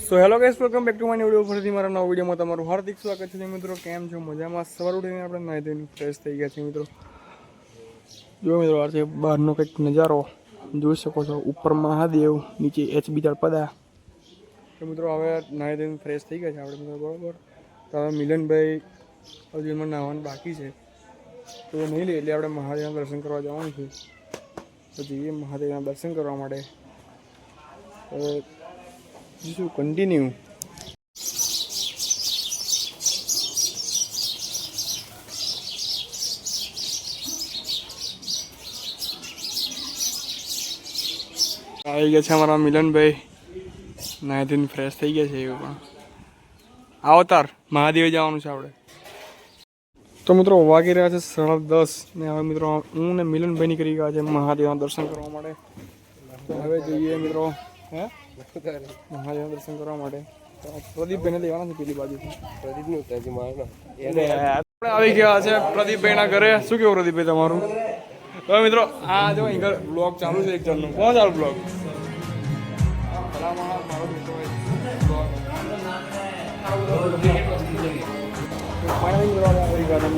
So hello guys, welcome back to my new video. ફરીથી મારા નવા વિડીયોમાં તમારું હાર્દિક સ્વાગત છે મિત્રો. કેમ છો? મજામાં? સવાર ઉઠીને આપણે નાહી ધોઈને ફ્રેશ થઈ ગયા છે મિત્રો. જો મિત્રો, આ છે બહારનો કંઈક નજારો જોઈ શકો છો. ઉપર મહાદેવ, નીચે HB તળપદા. તો મિત્રો હવે નાહી ધોઈને ફ્રેશ થઈ ગયા છે આપણે મિત્રો, બરાબર. તો હવે મિલનભાઈ હજુ એમાં નાહવાનું બાકી છે, તો નહીં લે એટલે આપણે મહાદેવના દર્શન કરવા જવાનું છે. તો જઈએ મહાદેવના દર્શન કરવા માટે. શું કન્ટિન્યુ આવી ગયા છે અમારા મિલનભાઈ, નાહી ધોઈને ફ્રેશ થઈ ગયા છે. એવું પણ આવતાર મહાદેવ જવાનું છે આપણે. તો મિત્રો વાગી રહ્યા છે 10:30 ને હવે મિત્રો હું ને મિલનભાઈ નીકળી ગયા છે મહાદેવના દર્શન કરવા માટે. તો હવે જોઈએ મિત્રો મહાદેવના દર્શન કરવા માટે. પ્રદીપભાઈને લેવાના છે પેલી બાજુથી. આપણે આવી ગયા છે પ્રદીપભાઈના ઘરે. શું કેવું પ્રદીપભાઈ તમારું? હવે મિત્રો આ જો અહીં બ્લોગ ચાલુ છે એક જણનો. કોણ ચાલુ બ્લોગ?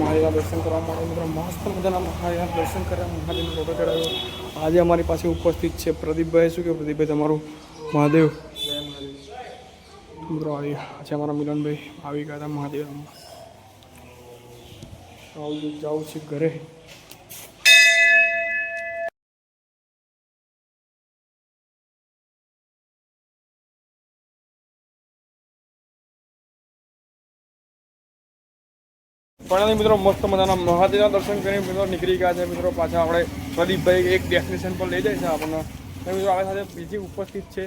મહાદેવના દર્શન કરવા માટે મિત્રો મસ્ત મજાના મહાદેવના દર્શન કર્યા, મહાદેવનો ફોટો ચડાવ્યો. આજે અમારી પાસે ઉપસ્થિત છે પ્રદીપભાઈ. શું કેવું પ્રદીપભાઈ તમારું? મહાદેવ મિત્રો આવી છે અમારા મિલનભાઈ, આવી ગયા હતા મહાદેવમાં. જાઉં છે ઘરે. પણ મિત્રો મસ્ત મજાના મહાદેવના દર્શન કરીને મિત્રો નીકળી ગયા છે મિત્રો. પાછા આપણે પ્રદીપભાઈ એક ડેસ્ટિનેશન પર લઈ જાય છે આપણને. મિત્રો આપણી સાથે બીજી ઉપસ્થિત છે.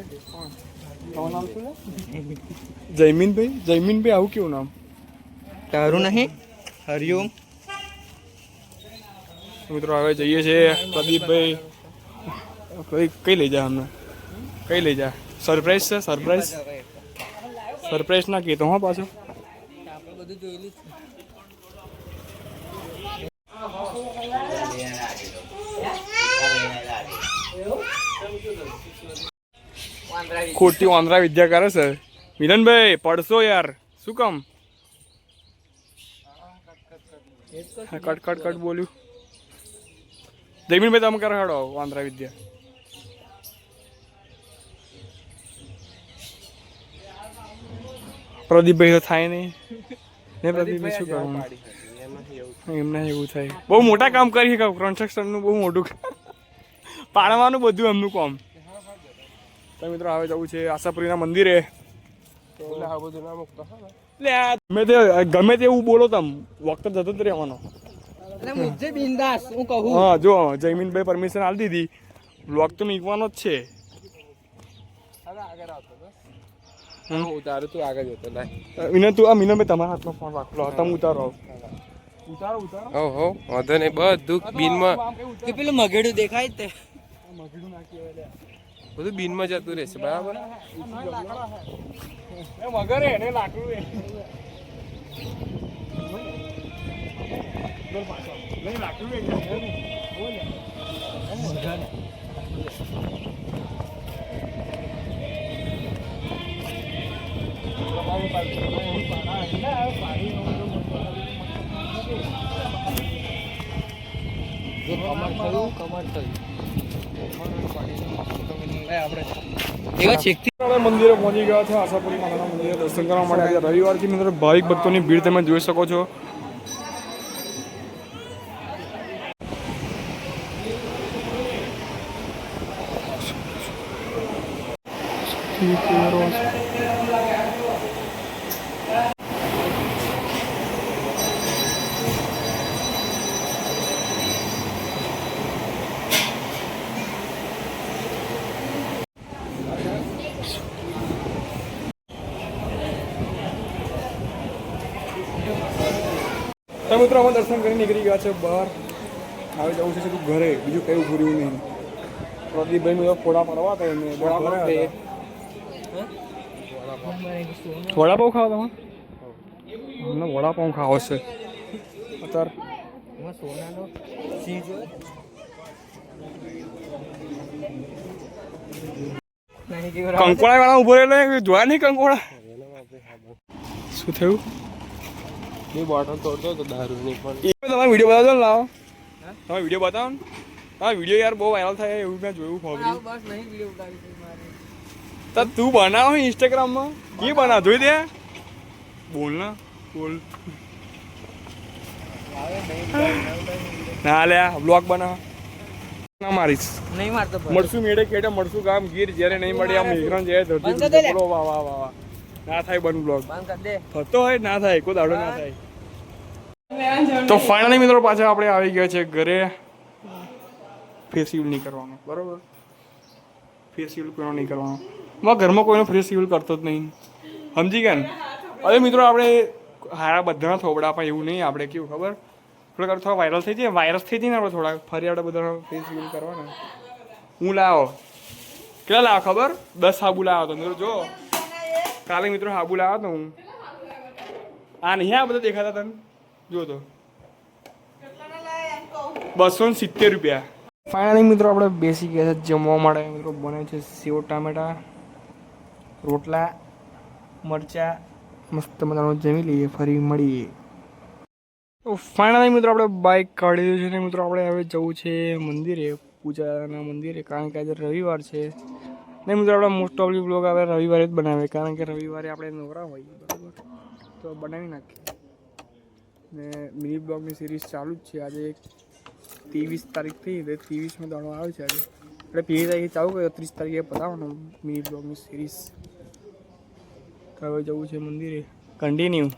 તમારું નામ શું છે? જયમીનભાઈ. જયમીનભાઈ, આવું કેવું નામ? તારું નહીં? હરિઓમ. મિત્રો હવે જઈએ છીએ પ્રદીપભાઈ. કઈ લઈ જાય અમને? કઈ લઈ જાય? સરપ્રાઈઝ છે. સરપ્રાઈઝ ના કહેતો હા પાછું. બધું જોયેલું ખોટી વાંદરા વિદ્યા કરે છે મિલનભાઈ. પડશો યાર, શું કામ? કટ બોલ્યું. જયમીનભાઈ તમે કરો હેડો વાંદરા વિદ્યા. પ્રદીપભાઈ તો થાય નહીં ને. પ્રદીપભાઈ શું કરવાનું? એમને એવું થાય. બહુ મોટા કામ કરી શકે. કન્સ્ટ્રક્શનનું બહુ મોટું પાડવાનું બધું એમનું કામ. તો મિત્રો હવે જવું છે આશાપુરીના મંદિરે. ગમે તે એવું બોલો તમે, વખત જતો જ રહેવાનો. હા જો જયમીનભાઈ પરમિશન આપી દીધી, બ્લોગ તો નીકળવાનો જ છે. મિલનભાઈ તમારા હાથમાં ફોન રાખલો, તમે ઉતારો. વાંધો નહીં. બધું બીનમાં પેલું મગેડું દેખાય તે મગીડું નાખી બધું બીનમાં જતું રહેશે. બરાબર. મગર એને લાકડું મંદિરે પહોંચી ગયા છે આશાપુરી માતાના મંદિરે દર્શન કરવા માટે. આજે રવિવારથી મિત્રો ભાવિક ભક્તોની ભીડ તમે જોઈ શકો છો. તો મિત્રો અમે દર્શન કરી નીકળી ગયા છે બહાર. હવે જવું છે સીધું ઘરે, બીજું કયું પૂર્યું નહીં. પ્રદીપભાઈ નું ફોડા પડવા હતા એમને. વડાપાઉં ખાવા તમે? અમને વડાપાઉં ખાવો છે અત્યારે. કંકોડા વાળા ઉભો રહેલો જોયા નહીં કંકોડા શું થયું બે બોટલ તોડતો તો દારૂની પણ તમારે વિડીયો બતાવજો ને લાવો તમે વિડીયો બતાવો ને હા વિડીયો યાર બહુ વાયરલ થાય એવું મેં જોયું ખબર તો તું બનાવો ઇન્સ્ટાગ્રામમાં કે બનાવ જોઈ દે બોલ ના બોલ ના લે બ્લોગ બનાવ ના મારીશ નહીં મારતો મળશું મેળે કેટે મળશું ગામ ગીર જ્યારે નહીં મળે આમ મેઘરણ જાય ધરતી બોલો વાહ વાહ વાહ વાહ ના થાય બન બ્લોગ થતો હોય ના થાય કોઈ દાડો ના થાય તો ફાઇનલી મિત્રો પાછા આપણે આવી ગયા છે ઘરે ફેસિવલ નહીં કરવાનો બરાબર ફેસિવલ કોઈનો નહીં કરવાનો મારા ઘરમાં કોઈનો ફેસિવલ કરતો જ નહીં સમજી ગયા ને હવે મિત્રો આપણે હારા બધાના થોબડા પણ એવું નહીં આપણે કેવું ખબર થોડાક થોડા વાયરલ થઈ જાય વાયરસ થઈ જાય ને આપણે થોડાક ફરી આપણે બધા ફેસિવલ કરવાના હું લાવો કેટલા લાવો ખબર 10 સાબુ લાવો તો મિત્રો જો કાલે મિત્રો સાબુ લાવ્યો તો હું આ નહીં આ બધા દેખાતા તને જો તો 270 રૂપિયા ફાઇનલી મિત્રો આપણે બેસી ગયા છે જમવા માટે મિત્રો બને છે સેવ ટામેટા રોટલા મરચા મસ્ત મજાનું જમી લઈએ ફરી મળીએ તો ફાઇનલી મિત્રો આપણે બાઇક કાઢી દીધું છે ને મિત્રો આપણે હવે જવું છે મંદિરે પૂજાના મંદિરે કારણ કે આજે રવિવાર છે ને મિત્રો આપણે મોસ્ટ ઓફલી બ્લોગ હવે રવિવારે જ બનાવીએ કારણ કે રવિવારે આપણે નવરા હોઈએ બરાબર તો બનાવી નાખીએ ને મિની બ્લોગની સિરીઝ ચાલુ જ છે આજે 23 તારીખ થઈ એટલે 23મી દાડો આવે છે આજે એટલે 20 તારીખે ચાલુ કર્યો 30 તારીખે પતાવવાનું મિની બ્લોગની સિરીઝ તો હવે જવું છે મંદિરે કન્ટિન્યુ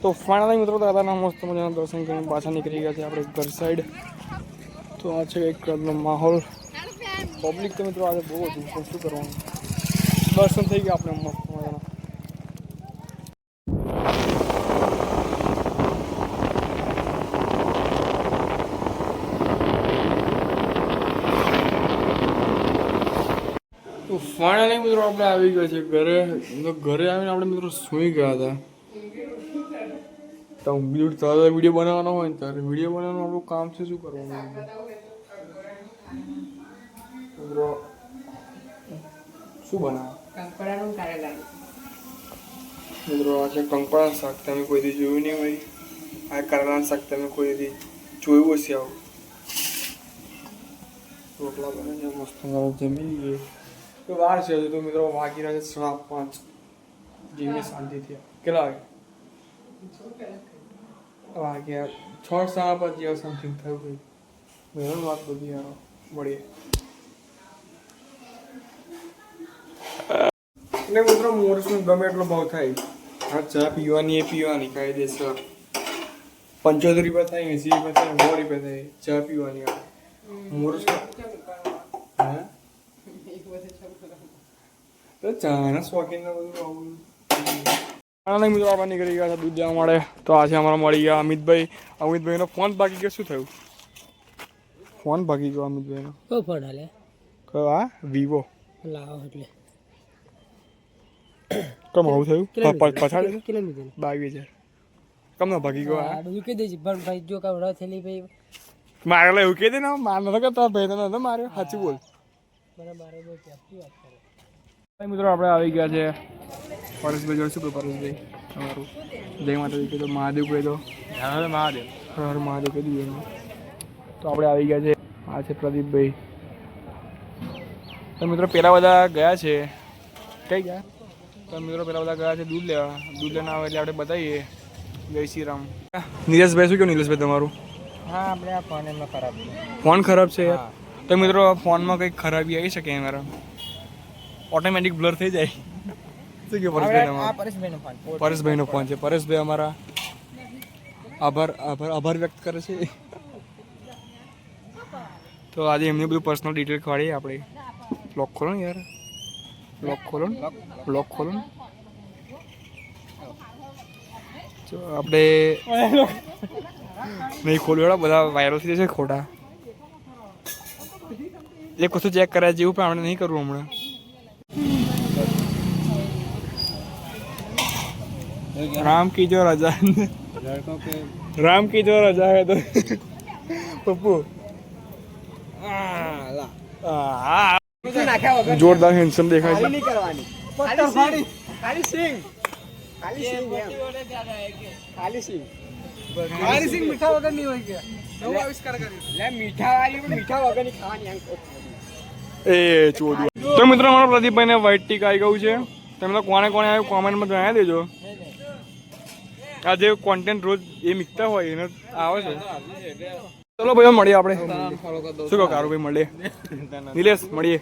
તો ફાઇનલી મિત્રો દાદાના મસ્ત મજાના દર્શન કરીને પાછા નીકળી ગયા છે આપણે ઘર સાઈડ તો આ છે એક માહોલ પબ્લિક તો મિત્રો આજે બહુ હતું પણ શું કરવાનું દર્શન થઈ ગયા આપણે મસ્ત મજાના તો ફાઇનલી મિત્રો આપણે આવી ગયા છે ઘરે ઘરે આવીને આપણે મિત્રો સૂઈ ગયા હતા તો બીજું તારે વિડીયો બનાવવાનો હોય ને તારે વિડીયો બનાવવાનું આપણું કામ છે શું કરવાનું મિત્રો શું બનાવો મિત્રો આ છે કંકડાનું શાક તમે કોઈ દી જોયું નહીં હોય આ કરેલાનું શાક તમે કોઈ દી જોયું હશે આવું રોટલા બને છે મસ્ત જમી લઈએ તો વાર છે હજુ તો મિત્રો વાગી રહ્યા છે 5:30 જીમે શાંતિથી કેટલા વાગ્યા 6:30 જેવા સમથિંગ થયું ગઈ મેળવણ વાત બધી યાર મળીએ એટલે મિત્રો મોરસનો ગમે એટલો ભાવ થાય હા ચા પીવાની એ પીવાની કાયદેસર 75 રૂપિયા થાય 80 રૂપિયા થાય 100 રૂપિયા થાય ચા પીવાની મોરસ હા તો ચાના શોખીન બધું મિત્રો આપણે નીકળી ગયા દૂધ જવા મળે તો આજે અમારા મળી ગયા અમિતભાઈનો ફોન ભાગી ગયો શું થયું ફોન ભાગી ગયો અમિતભાઈનો કયો ફોન હાલે હા વિવો લાવો એટલે કમ આવું થયું પછાડે કેટલા લીધેલું 22,000 કમ ના ભાગી ગયો આ બધું કહી દેજે પણ ભાઈ જો કામ રહ થેલી ભાઈ મારે એવું કહી દે ને માર નતો કરતા ભાઈ તો નતો માર્યો સાચું બોલ મને મારે બહુ ત્યાંથી વાત કરે મિત્રો આપણે આવી ગયા છે પરેશભાઈ જોડે શું કહ્યું પરેશભાઈ તમારું જય માતાજી કહી દો મહાદેવ કહી દો મહાદેવ હર મહાદેવ કહી દીધું તો આપણે આવી ગયા છે આ છે પ્રદીપભાઈ તો મિત્રો પેલા બધા ગયા છે કઈ ગયા તો મિત્રો પેલા બધા ગયા છે દૂધ લેવા આવે એટલે આપણે બતાવીએ જય શ્રી રામ નીલેશભાઈ શું કહ્યું નીલેશભાઈ તમારું હા આપણે આ ફોન એમાં ખરાબ છે ફોન ખરાબ છે તો મિત્રો ફોનમાં કંઈક ખરાબી આવી શકે મારા ઓટોમેટિક બ્લર થઈ જાય શું કે પરેશભાઈનો ફોન છે પરેશભાઈ અમારા આભાર વ્યક્ત કરે છે તો આજે એમની બધું પર્સનલ ડિટેલ ખવાડીએ આપણે લોક ખોલો ને યાર લોક ખોલો ને તો આપણે નહીં ખોલ્યો બધા વાયરલ થઈ જશે ખોટા. એક વસ્તુ ચેક કરાય જેવું પણ આપણે નહીં કરવું હમણાં. राम की जो रजा राम की जो रजा है तो पप्पू जोरदार हेन्सम देखाય છે. એ ચોરી. તો મિત્રો અમારા પ્રદીપભાઈને વ્હાઈટ ટીક આવી ગયું છે. તમે તો કોને કોને આવ્યું કોમેન્ટમાં જણાવી દેજો. આ જે કોન્ટેન્ટ રોજ એ મીકતા હોય એને આવે છે. ચલો ભાઈ મળીએ આપણે. શું કહો કારુભાઈ મળીએ. નિલેશ મળીએ.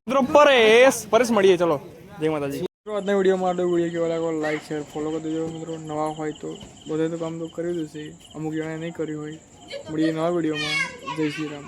મિત્રો પરેશ મળીએ. ચલો જય માતાજી. મિત્રો આજના વિડીયોમાં આટલો વિડીયો કેવો લાગ્યો લાઈક શેર ફોલો કરી દેજો. મિત્રો નવા હોય તો બધે તો કામ તો કરી દેશે. અમુક જણાએ નહીં કર્યું હોય. મળીએ નવા વિડીયોમાં. જય શ્રી રામ.